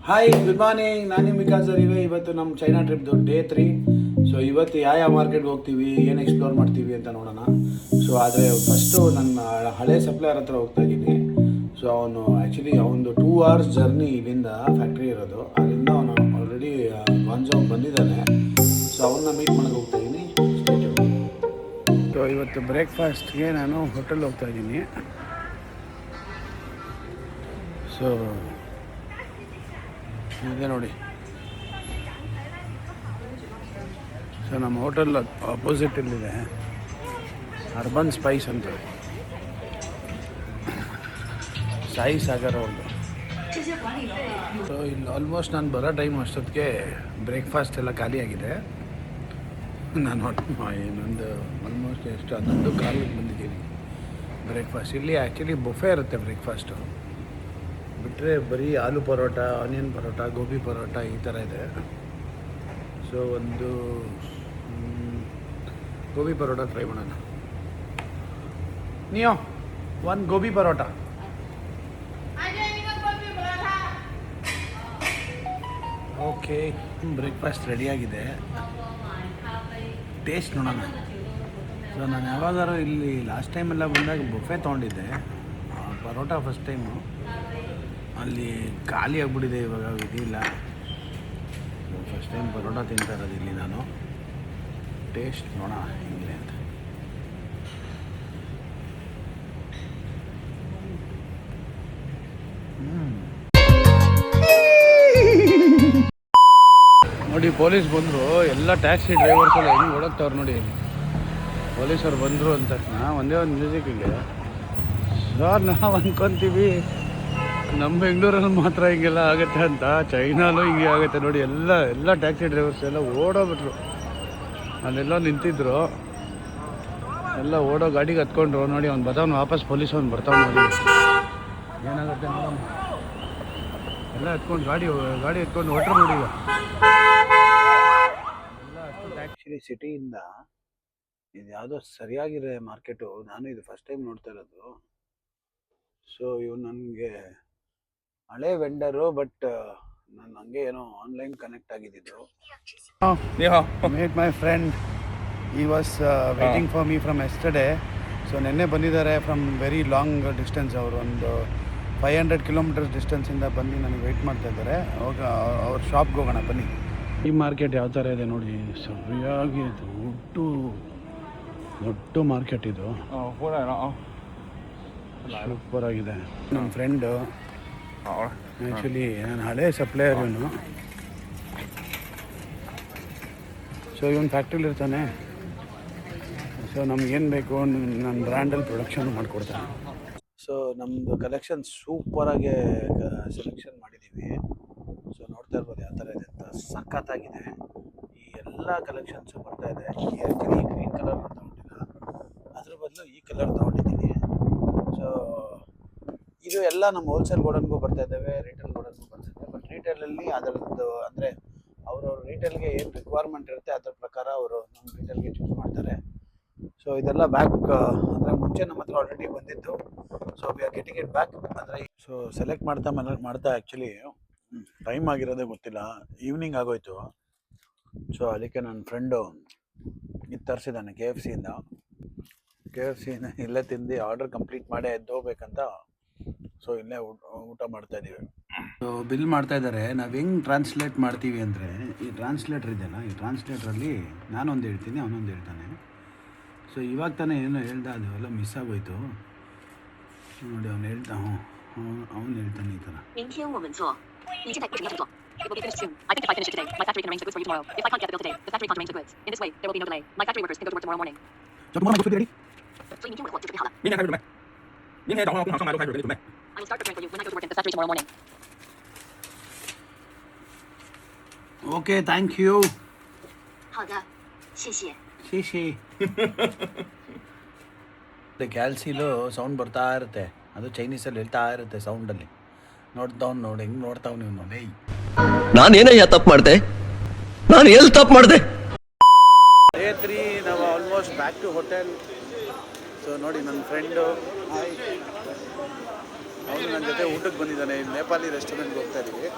Hi good morning, ನಾನು ನಿಮ್ಮ ವಿಕಾಸ್ ಅರಿವೆ. ಇವತ್ತು ನಮ್ಮ ಚೈನಾ ಟ್ರಿಪ್ದು ಡೇ 3. ಸೊ ಇವತ್ತು ಯಾವ ಮಾರ್ಕೆಟ್ಗೆ ಹೋಗ್ತೀವಿ, ಏನು ಎಕ್ಸ್ಪ್ಲೋರ್ ಮಾಡ್ತೀವಿ ಅಂತ ನೋಡೋಣ. ಸೊ ಆದರೆ ಫಸ್ಟು ನನ್ನ ಹಳೆ ಸಪ್ಲೈಯರ್ ಹತ್ರ ಹೋಗ್ತಾ ಇದ್ದೀನಿ. ಸೊ ಅವನು ಆ್ಯಕ್ಚುಲಿ ಅವನದು 2 hours ಜರ್ನಿ ಇಲ್ಲಿಂದ ಫ್ಯಾಕ್ಟ್ರಿ ಇರೋದು. ಅದರಿಂದ ಅವನು ಆಲ್ರೆಡಿ ಗಾಂಜಾವ್ ಬಂದಿದ್ದಾನೆ. ಸೊ ಅವನ್ನ ಮೀಟ್ ಮಾಡೋಕ್ಕೆ ಹೋಗ್ತಾ ಇದ್ದೀನಿ. ಸೊ ಇವತ್ತು ಬ್ರೇಕ್ಫಾಸ್ಟ್ಗೆ ನಾನು ಹೋಟೆಲ್ ಹೋಗ್ತಾ ಇದ್ದೀನಿ. ಸೊ ಇದೆ ನೋಡಿ. ಸೊ ನಮ್ಮ ಹೋಟೆಲ್ ಆಪೋಸಿಟಲ್ಲಿದೆ ಅರ್ಬನ್ ಸ್ಪೈಸ್ ಅಂತ, ಸಾಯಿ ಸಾಗರ್ ಅವ್ರದ್ದು. ಸೊ ಇಲ್ಲಿ ಆಲ್ಮೋಸ್ಟ್ ನಾನು ಬರೋ ಟೈಮ್ ಅಷ್ಟೊತ್ತಿಗೆ ಬ್ರೇಕ್ಫಾಸ್ಟ್ ಎಲ್ಲ ಖಾಲಿಯಾಗಿದೆ. ನಾನು ಇನ್ನೊಂದು ಆಲ್ಮೋಸ್ಟ್ ಎಷ್ಟು 11 ಕಾಲಿಗೆ ಬಂದಿದ್ದೀನಿ. ಬ್ರೇಕ್ಫಾಸ್ಟ್ ಇಲ್ಲಿ ಆ್ಯಕ್ಚುಲಿ ಬುಫೆ ಇರುತ್ತೆ ಬ್ರೇಕ್ಫಾಸ್ಟು. ಬಿಟ್ಟರೆ ಬರೀ ಆಲೂ ಪರೋಟ, ಆನಿಯನ್ ಪರೋಟ, ಗೋಬಿ ಪರೋಟ ಈ ಥರ ಇದೆ. ಸೊ ಒಂದು ಗೋಬಿ ಪರೋಟ ಟ್ರೈ ಮಾಡೋಣ. ನೀವು ಒಂದು ಗೋಬಿ ಪರೋಟ. ಓಕೆ, ಬ್ರೇಕ್ಫಾಸ್ಟ್ ರೆಡಿಯಾಗಿದೆ. ಟೇಸ್ಟ್ ನೋಡೋಣ. ಸೊ ನಾನು ಯಾವಾಗಾರು ಇಲ್ಲಿ ಲಾಸ್ಟ್ ಟೈಮೆಲ್ಲ ಬಂದಾಗ ಬುಫೆ ತೊಗೊಂಡಿದ್ದೆ ಪರೋಟ ಫಸ್ಟ್ ಟೈಮು. ಅಲ್ಲಿ ಖಾಲಿ ಆಗಿಬಿಟ್ಟಿದೆ, ಇವಾಗ ಇದಿಲ್ಲ. ಫಸ್ಟ್ ಟೈಮ್ ಪರೋಟ ತಿಂತಾ ಇರೋದು ಇಲ್ಲಿ ನಾನು. ಟೇಸ್ಟ್ ನೋಡೋಣ ಹೆಂಗಿದೆ ಅಂತ. ನೋಡಿ ಪೊಲೀಸ್ ಬಂದರು. ಎಲ್ಲ ಟ್ಯಾಕ್ಸಿ ಡ್ರೈವರ್ಸ್ ಎಲ್ಲ ಹೆಂಗೆ ಓಡಾಕ್ತವ್ರು ನೋಡಿ. ಪೊಲೀಸರು ಬಂದರು ಅಂದ ತಕ್ಷಣ ಒಂದೇ ಒಂದು ಮ್ಯೂಸಿಕ್ ಇದೆ. ಸರ್ ನಾವು ಅಂದ್ಕೊತೀವಿ ನಮ್ಮ ಬೆಂಗಳೂರಲ್ಲಿ ಮಾತ್ರ ಹಿಂಗೆಲ್ಲ ಆಗುತ್ತೆ ಅಂತ, ಚೈನಾಲೂ ಹಿಂಗೆ ಆಗುತ್ತೆ ನೋಡಿ. ಎಲ್ಲ ಟ್ಯಾಕ್ಸಿ ಡ್ರೈವರ್ಸ್ ಎಲ್ಲ ಓಡೋಗ್ಬಿಟ್ರು. ಅಲ್ಲೆಲ್ಲ ನಿಂತಿದ್ರು, ಎಲ್ಲ ಓಡೋ ಗಾಡಿಗೆ ಹತ್ಕೊಂಡ್ರು. ನೋಡಿ ಅವ್ನು ಬರ್ತಾವ್ನು ವಾಪಸ್, ಪೊಲೀಸ್ ಅವ್ನು ಬರ್ತಾವ್ ನೋಡಿ. ಏನಾಗುತ್ತೆ ನೋಡೋಣ. ಎಲ್ಲ ಎತ್ಕೊಂಡು ಗಾಡಿ ಎತ್ಕೊಂಡು ಹೊಟ್ರು ನೋಡಿ. ಈಗ ಎಲ್ಲ ಅಷ್ಟು ಆ್ಯಕ್ಚುಲಿ ಸಿಟಿಯಿಂದ ಇದು ಯಾವುದೋ ಸರಿಯಾಗಿರೋ ಮಾರ್ಕೆಟು. ನಾನು ಇದು ಫಸ್ಟ್ ಟೈಮ್ ನೋಡ್ತಾ ಇರೋದು. ಸೊ ಇವು ನನಗೆ ಹಳೆ ವೆಂಡರು, ಬಟ್ ನಾನು ಹಂಗೆ ಏನೋ ಆನ್ಲೈನ್ ಕನೆಕ್ಟ್ ಆಗಿದ್ದು. ಮೇಟ್ ಮೈ ಫ್ರೆಂಡ್, ಈ was waiting for me from yesterday. So ನಿನ್ನೆ ಬಂದಿದ್ದಾರೆ ಫ್ರಮ್ ವೆರಿ ಲಾಂಗ್ ಡಿಸ್ಟೆನ್ಸ್. ಅವರು ಒಂದು 500 kilometers ಡಿಸ್ಟೆನ್ಸಿಂದ ಬಂದು ನನಗೆ ವೆಯ್ಟ್ ಮಾಡ್ತಾ ಇದ್ದಾರೆ. ಅವಾಗ ಅವ್ರ ಶಾಪ್ಗೆ ಹೋಗೋಣ ಬನ್ನಿ. ಈ ಮಾರ್ಕೆಟ್ ಯಾವ ಥರ ಇದೆ ನೋಡಿ. ಸರಿಯಾಗಿ ದೊಡ್ಡ ಮಾರ್ಕೆಟ್ ಇದು. ಸೂಪರ್ ಆಗಿದೆ. ನಮ್ಮ ಫ್ರೆಂಡು ಆ್ಯಕ್ಚುಲಿ ನಾನು ಹಳೆ ಸಪ್ಲೈಯರ್ ಇವನು. ಸೊ ಇವನು ಫ್ಯಾಕ್ಟ್ರಿಲಿ ಇರ್ತಾನೆ. ಸೊ ನಮಗೇನು ಬೇಕು ನನ್ನ ಬ್ರ್ಯಾಂಡಲ್ಲಿ ಪ್ರೊಡಕ್ಷನ್ ಮಾಡಿಕೊಡ್ತಾನೆ. ಸೊ ನಮ್ಮದು ಕಲೆಕ್ಷನ್ ಸೂಪರಾಗಿ ಸೆಲೆಕ್ಷನ್ ಮಾಡಿದ್ದೀವಿ. ಸೊ ನೋಡ್ತಾ ಇರ್ಬೋದು ಯಾವ ಥರ ಇದೆ ಅಂತ. ಸಖತ್ತಾಗಿದೆ. ಈ ಎಲ್ಲ ಕಲೆಕ್ಷನ್ಸು ಬರ್ತಾ ಇದೆ. ಆ್ಯಕ್ಚುಲಿ ಗ್ರೀನ್ ಕಲರ್ ತೊಗೊಂಡಿಲ್ಲ, ಅದ್ರ ಬದಲು ಈ ಕಲರ್ ತೊಗೊಂಡಿದ್ದೀನಿ. ಸೊ ಇದು ಎಲ್ಲ ನಮ್ಮ ಹೋಲ್ಸೇಲ್ ಗೋಡನ್ಗೂ ಬರ್ತಾ ಇದ್ದಾವೆ, ರಿಟೇಲ್ ಗೋಡನ್ಗೂ ಬರ್ತಾ ಇದೆ. ಬಟ್ ರಿಟೇಲಲ್ಲಿ ಅದರದ್ದು ಅಂದರೆ ಅವ್ರವ್ರ ರಿಟೇಲ್ಗೆ ಏನು ರಿಕ್ವೈರ್ಮೆಂಟ್ ಇರುತ್ತೆ ಅದ್ರ ಪ್ರಕಾರ ಅವರು ನಮ್ಮ ರಿಟೇಲ್ಗೆ ಚೂಸ್ ಮಾಡ್ತಾರೆ. ಸೊ ಇದೆಲ್ಲ ಬ್ಯಾಕ್ ಅಂದರೆ ಮುಂಚೆ ನಮ್ಮ ಹತ್ರ ಆಲ್ರೆಡಿ ಬಂದಿದ್ದು. So we are getting it back. ಅಂದರೆ ಸೊ ಸೆಲೆಕ್ಟ್ ಮಾಡ್ತಾ ಆ್ಯಕ್ಚುಲಿ ಟೈಮ್ ಆಗಿರೋದೇ ಗೊತ್ತಿಲ್ಲ, ಈವ್ನಿಂಗ್ ಆಗೋಯ್ತು. ಸೊ ಅದಕ್ಕೆ ನನ್ನ ಫ್ರೆಂಡು ಇದು ತರಿಸಿದ್ದಾನೆ KFCಯಿಂದ. KFCನ ಇಲ್ಲೇ ತಿಂದು ಆರ್ಡರ್ ಕಂಪ್ಲೀಟ್ ಮಾಡೇ ಎದ್ದೋಗ್ಬೇಕಂತ. ಸೊ ಇಲ್ಲೇ ಊಟ ಮಾಡ್ತಾಯಿದ್ದೀವಿ. ಸೊ ಬಿಲ್ ಮಾಡ್ತಾ ಇದ್ದಾರೆ. ನಾವು ಹೆಂಗೆ ಟ್ರಾನ್ಸ್ಲೇಟ್ ಮಾಡ್ತೀವಿ ಅಂದರೆ, ಈ ಟ್ರಾನ್ಸ್ಲೇಟರ್ ಇದೆಯಲ್ಲ, ಈ ಟ್ರಾನ್ಸ್ಲೇಟ್ರಲ್ಲಿ ನಾನೊಂದು ಹೇಳ್ತೀನಿ, ಅವನೊಂದು ಹೇಳ್ತಾನೆ. ಸೊ ಇವಾಗ ತಾನೇ ಏನೋ ಹೇಳ್ದ, ಅದೆಲ್ಲ ಮಿಸ್ ಆಗೋಯ್ತು ನೋಡಿ. ಅವ್ನು ಹೇಳ್ತಾನೆ ಈ ಥರ. Okay, thank you. ಗ್ಯಾಲ್ಸಿಲು ಸೌಂಡ್ ಬರ್ತಾ ಇರುತ್ತೆ. ಅದು ಚೈನೀಸಲ್ಲಿ ಹೇಳ್ತಾ ಇರುತ್ತೆ ಸೌಂಡಲ್ಲಿ. ನೋಡ್ತಾವ್ ನೋಡಿ, ಹೆಂಗೆ ನೋಡ್ತಾವ್ ನೀವು ನೋಡಿ. ನಾನೇನಯ್ಯ ತಪ್ಪು ಮಾಡಿದೆ? ನಾನು ಎಲ್ಲಿ ತಪ್ಪು ಮಾಡಿದೆ? ಡೇ 3 ನಾವು almost back to hotel. So ನೋಡಿ ನನ್ನ ಫ್ರೆಂಡು ಅವನು ನನ್ನ ಜೊತೆ ಊಟಕ್ಕೆ ಬಂದಿದ್ದಾನೆ. ನೇಪಾಲಿ ರೆಸ್ಟೋರೆಂಟ್ಗೆ ಹೋಗ್ತಾ ಇದ್ದೀವಿ.